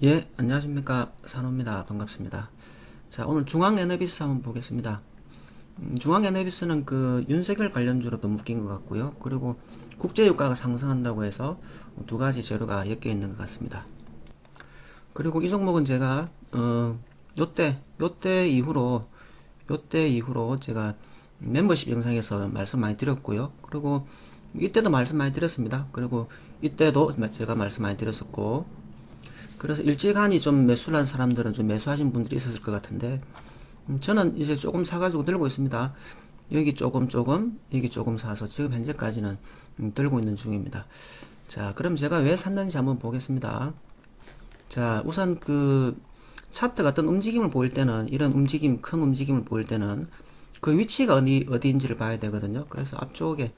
예, 안녕하십니까. 산호입니다. 반갑습니다. 자, 오늘 중앙에너비스 한번 보겠습니다. 중앙에너비스는 그 윤석열 관련주로 더 묶인 것 같고요. 그리고 국제유가가 상승한다고 해서 두 가지 재료가 엮여 있는 것 같습니다. 그리고 이 종목은 제가, 요때 이후로 제가 멤버십 영상에서 말씀 많이 드렸고요. 그리고 이때도 말씀 많이 드렸습니다. 그리고 이때도 제가 말씀 많이 드렸었고, 그래서 일찌감치 좀 매수를 한 사람들은 좀 매수하신 분들이 있었을 것 같은데 저는 이제 조금 사가지고 들고 있습니다. 여기 조금 여기 조금 사서 지금 현재까지는 들고 있는 중입니다. 자, 그럼 제가 왜 샀는지 한번 보겠습니다. 자, 우선 그 차트가 어떤 움직임을 보일 때는, 이런 움직임, 큰 움직임을 보일 때는 그 위치가 어디인지를 봐야 되거든요. 그래서 앞쪽에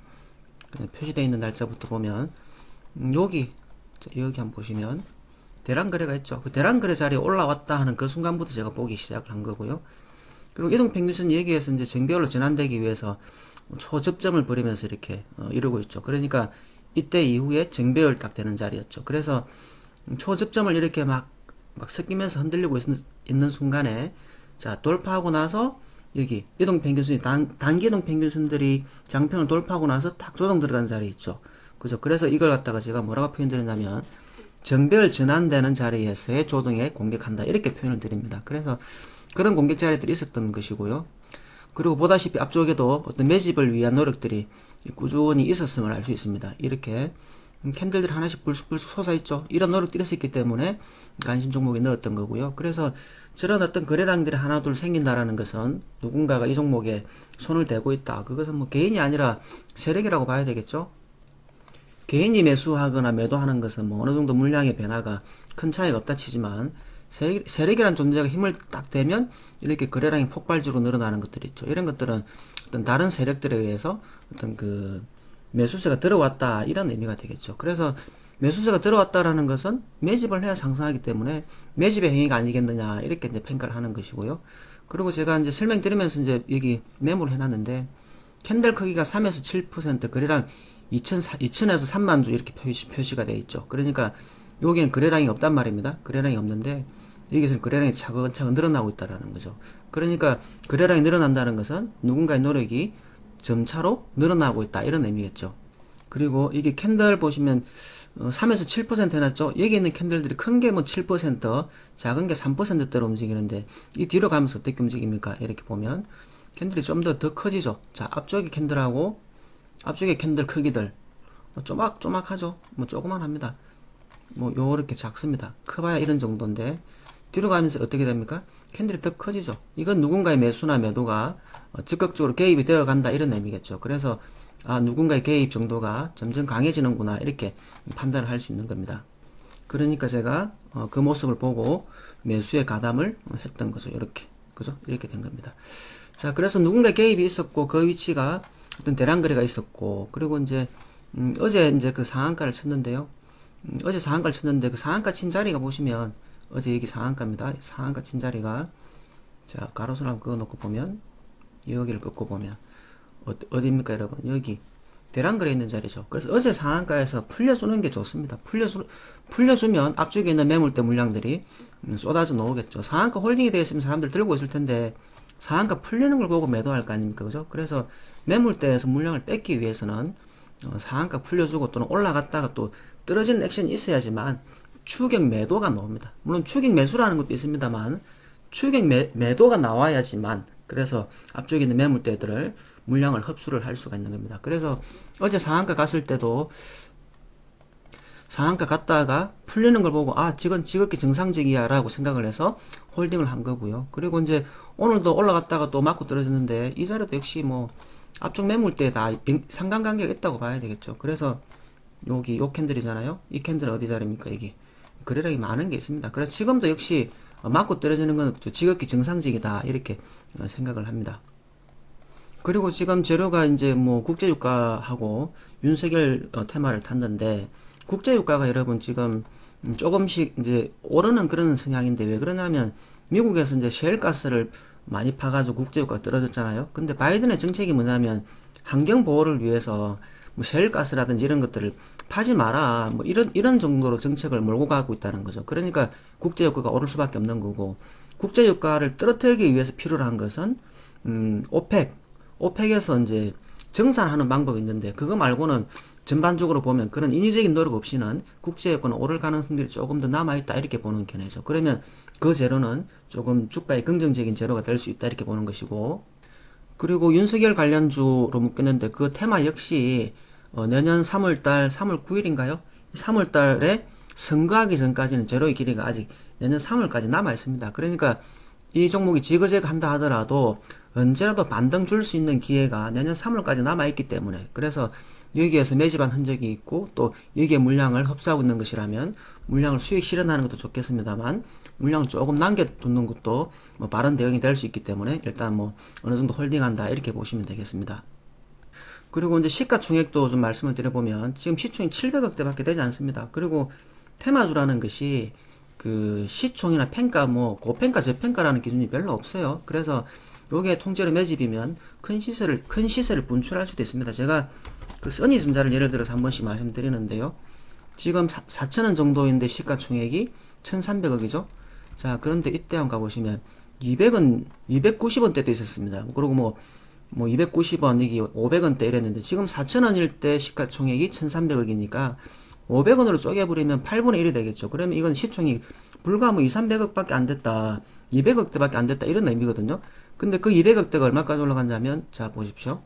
표시되어 있는 날짜부터 보면 여기 한번 보시면 대량 거래가 있죠. 그 대량 거래 자리에 올라왔다 하는 그 순간부터 제가 보기 시작을 한 거고요. 그리고 이동평균선 여기에서 이제 정배열로 전환되기 위해서 초접점을 벌이면서 이렇게 이러고 있죠. 그러니까 이때 이후에 정배열 딱 되는 자리였죠. 그래서 초접점을 이렇게 막 섞이면서 흔들리고 있는 순간에 자, 돌파하고 나서 여기 이동평균선이 단기 이동평균선들이 장평을 돌파하고 나서 탁 조정 들어간 자리 있죠. 그죠? 그래서 이걸 갖다가 제가 뭐라고 표현드렸냐면 정배열 전환되는 자리에서의 조정에 공격한다 이렇게 표현을 드립니다. 그래서 그런 공격 자리들이 있었던 것이고요. 그리고 보다시피 앞쪽에도 어떤 매집을 위한 노력들이 꾸준히 있었음을 알 수 있습니다. 이렇게 캔들들 하나씩 불쑥불쑥 솟아있죠. 이런 노력들이 있었기 때문에 관심 종목에 넣었던 거고요. 그래서 저런 어떤 거래량들이 하나 둘 생긴다라는 것은 누군가가 이 종목에 손을 대고 있다. 그것은 뭐 개인이 아니라 세력이라고 봐야 되겠죠. 개인이 매수하거나 매도하는 것은 뭐 어느 정도 물량의 변화가 큰 차이가 없다 치지만 세력이란 존재가 힘을 딱 대면 이렇게 거래량이 폭발적으로 늘어나는 것들이 있죠. 이런 것들은 어떤 다른 세력들에 의해서 어떤 그 매수세가 들어왔다 이런 의미가 되겠죠. 그래서 매수세가 들어왔다라는 것은 매집을 해야 상승하기 때문에 매집의 행위가 아니겠느냐 이렇게 이제 평가를 하는 것이고요. 그리고 제가 이제 설명드리면서 이제 여기 메모를 해놨는데 캔들 크기가 3에서 7% 거래량 2천에서 3만 주 이렇게 표시가 되어 있죠. 그러니까 여기엔 거래량이 없단 말입니다. 거래량이 없는데 여기서는 거래량이 차근차근 늘어나고 있다는 거죠. 그러니까 거래량이 늘어난다는 것은 누군가의 노력이 점차로 늘어나고 있다 이런 의미겠죠. 그리고 이게 캔들 보시면 3에서 7% 해놨죠. 여기 있는 캔들들이 큰 게 뭐 7%, 작은 게 3%대로 움직이는데 이 뒤로 가면서 어떻게 움직입니까? 이렇게 보면 캔들이 좀 더 커지죠. 자, 앞쪽에 캔들하고 앞쪽에 캔들 크기들 쪼막쪼막하죠. 뭐 조그만합니다. 뭐 요렇게 작습니다. 커봐야 이런 정도인데 뒤로 가면서 어떻게 됩니까? 캔들이 더 커지죠. 이건 누군가의 매수나 매도가 적극적으로 개입이 되어 간다 이런 의미겠죠. 그래서 아, 누군가의 개입 정도가 점점 강해지는구나 이렇게 판단을 할 수 있는 겁니다. 그러니까 제가 그 모습을 보고 매수에 가담을 했던 거죠. 이렇게 그죠? 이렇게 된 겁니다. 자, 그래서 누군가 개입이 있었고 그 위치가 어떤 대량 거래가 있었고 그리고 이제 어제 이제 그 상한가를 쳤는데요. 어제 상한가를 쳤는데 그 상한가 친 자리가 보시면 어제 여기 상한가입니다. 상한가 친 자리가 자, 가로수를 한번 그어놓고 보면 여기를 긋고 보면 어디입니까 여러분? 여기 대량 거래 있는 자리죠. 그래서 어제 상한가에서 풀려주는 게 좋습니다. 풀려주면 앞쪽에 있는 매물대 물량들이 쏟아져 나오겠죠. 상한가 홀딩이 되어 있으면 사람들 들고 있을 텐데 상한가 풀리는 걸 보고 매도할 거 아닙니까? 그죠? 그래서 매물대에서 물량을 뺏기 위해서는 상한가 풀려주고 또는 올라갔다가 또 떨어지는 액션이 있어야지만 추격 매도가 나옵니다. 물론 추격 매수라는 것도 있습니다만 추격 매도가 나와야지만 그래서 앞쪽에 있는 매물대들을 물량을 흡수를 할 수가 있는 겁니다. 그래서 어제 상한가 갔을 때도 상한가 갔다가 풀리는 걸 보고 아 지금 지극히 정상적이야 라고 생각을 해서 홀딩을 한 거고요. 그리고 이제 오늘도 올라갔다가 또 맞고 떨어졌는데 이 자리도 역시 뭐 앞쪽 매물대에 다 상관관계가 있다고 봐야 되겠죠. 그래서 여기 요 캔들이잖아요. 이 캔들은 어디 자리입니까? 이게 거래량이 많은 게 있습니다. 그래서 지금도 역시 맞고 떨어지는 건 지극히 정상적이다 이렇게 생각을 합니다. 그리고 지금 재료가 이제 뭐 국제유가하고 윤석열 테마를 탔는데 국제유가가 여러분 지금 조금씩 이제 오르는 그런 성향인데 왜 그러냐면 미국에서 이제 셰일가스를 많이 파가지고 국제유가가 떨어졌잖아요. 근데 바이든의 정책이 뭐냐면 환경 보호를 위해서 뭐 셰일가스라든지 이런 것들을 파지 마라. 뭐 이런 정도로 정책을 몰고 가고 있다는 거죠. 그러니까 국제유가가 오를 수밖에 없는 거고, 국제유가를 떨어뜨리기 위해서 필요로 한 것은 오펙에서 이제 정산하는 방법이 있는데, 그거 말고는 전반적으로 보면 그런 인위적인 노력 없이는 국제유가는 오를 가능성들이 조금 더 남아있다, 이렇게 보는 견해죠. 그러면 그 재료는 조금 주가에 긍정적인 재료가 될 수 있다, 이렇게 보는 것이고, 그리고 윤석열 관련주로 묶였는데 그 테마 역시 내년 3월달, 3월 9일인가요? 3월달에 선거하기 전까지는 제로의 길이가 아직 내년 3월까지 남아 있습니다. 그러니까 이 종목이 지그재그 한다 하더라도 언제라도 반등 줄 수 있는 기회가 내년 3월까지 남아 있기 때문에, 그래서 여기에서 매집한 흔적이 있고 또 여기에 물량을 흡수하고 있는 것이라면 물량을 수익 실현하는 것도 좋겠습니다만, 물량을 조금 남겨두는 것도 뭐 바른 대응이 될 수 있기 때문에 일단 뭐 어느 정도 홀딩한다, 이렇게 보시면 되겠습니다. 그리고 이제 시가총액도 좀 말씀을 드려보면 지금 시총이 700억대 밖에 되지 않습니다. 그리고 테마주라는 것이 그 시총이나 평가, 뭐 고평가 저평가라는 기준이 별로 없어요. 그래서 요게 통째로 매집이면 큰 시세를 분출할 수도 있습니다. 제가 그 써니전자를 예를 들어서 한 번씩 말씀드리는데요. 지금 4천원 정도인데 시가총액이 1300억이죠. 자, 그런데 이때 한번 가보시면 200원, 290원대도 있었습니다. 그리고 뭐 290원, 이게 500원대 이랬는데 지금 4천원일 때 시가총액이 1300억이니까 500원으로 쪼개버리면 8분의 1이 되겠죠. 그러면 이건 시총이 불과 뭐 2, 300억밖에 안 됐다, 200억대밖에 안 됐다, 이런 의미거든요. 근데 그 200억대가 얼마까지 올라갔냐면, 자, 보십시오.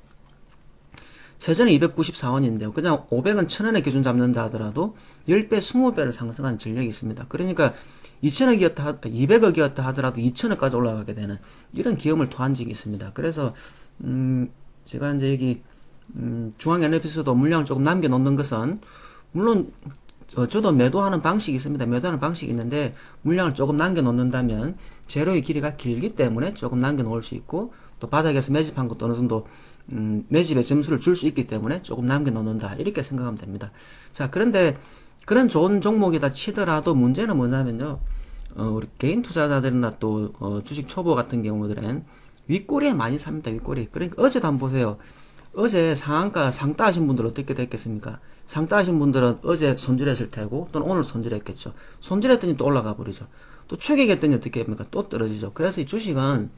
세전에 294원인데요. 그냥 500원, 1000원의 기준 잡는다 하더라도 10배, 20배를 상승한 전력이 있습니다. 그러니까 200억이었다 하더라도 2000원까지 올라가게 되는 이런 기염을 토한 적이 있습니다. 그래서 제가 이제 여기 중앙에너비스도 물량을 조금 남겨놓는 것은, 물론 저도 매도하는 방식이 있습니다. 매도하는 방식이 있는데 물량을 조금 남겨놓는다면 제로의 길이가 길기 때문에 조금 남겨놓을 수 있고, 또 바닥에서 매집한 것도 어느 정도 매집의 점수를 줄 수 있기 때문에 조금 남겨놓는다, 이렇게 생각하면 됩니다. 자, 그런데 그런 좋은 종목이다 치더라도 문제는 뭐냐면요, 우리 개인 투자자들이나 또 주식 초보 같은 경우들은 윗꼬리에 많이 삽니다. 윗꼬리. 그러니까 어제도 한번 보세요. 어제 상한가 상따하신 분들 어떻게 됐겠습니까? 상따하신 분들은 어제 손질했을 테고 또는 오늘 손질했겠죠. 손질했더니 또 올라가 버리죠. 또 추격했더니 어떻게 합니까? 또 떨어지죠. 그래서 이 주식은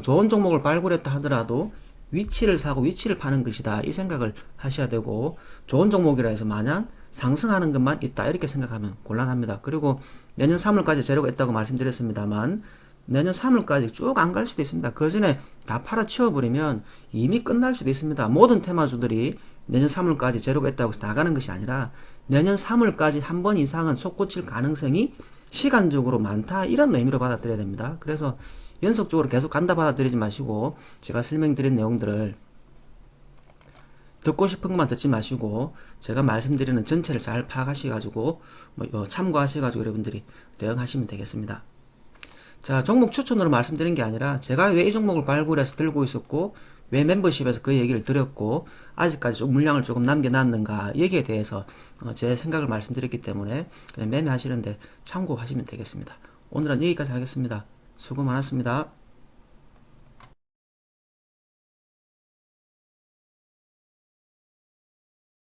좋은 종목을 발굴했다 하더라도 위치를 사고 위치를 파는 것이다, 이 생각을 하셔야 되고, 좋은 종목이라 해서 마냥 상승하는 것만 있다, 이렇게 생각하면 곤란합니다. 그리고 내년 3월까지 재료가 있다고 말씀드렸습니다만 내년 3월까지 쭉 안 갈 수도 있습니다. 그 전에 다 팔아치워버리면 이미 끝날 수도 있습니다. 모든 테마주들이 내년 3월까지 재료가 있다고 해서 나가는 것이 아니라 내년 3월까지 한 번 이상은 솟구칠 가능성이 시간적으로 많다, 이런 의미로 받아들여야 됩니다. 그래서 연속적으로 계속 간다 받아들이지 마시고, 제가 설명드린 내용들을 듣고 싶은 것만 듣지 마시고 제가 말씀드리는 전체를 잘 파악하셔가지고 참고하셔가지고 여러분들이 대응하시면 되겠습니다. 자, 종목 추천으로 말씀드린 게 아니라 제가 왜 이 종목을 발굴해서 들고 있었고 왜 멤버십에서 그 얘기를 드렸고 아직까지 좀 물량을 조금 남겨놨는가, 여기에 대해서 제 생각을 말씀드렸기 때문에 그냥 매매하시는데 참고하시면 되겠습니다. 오늘은 여기까지 하겠습니다. 수고 많았습니다.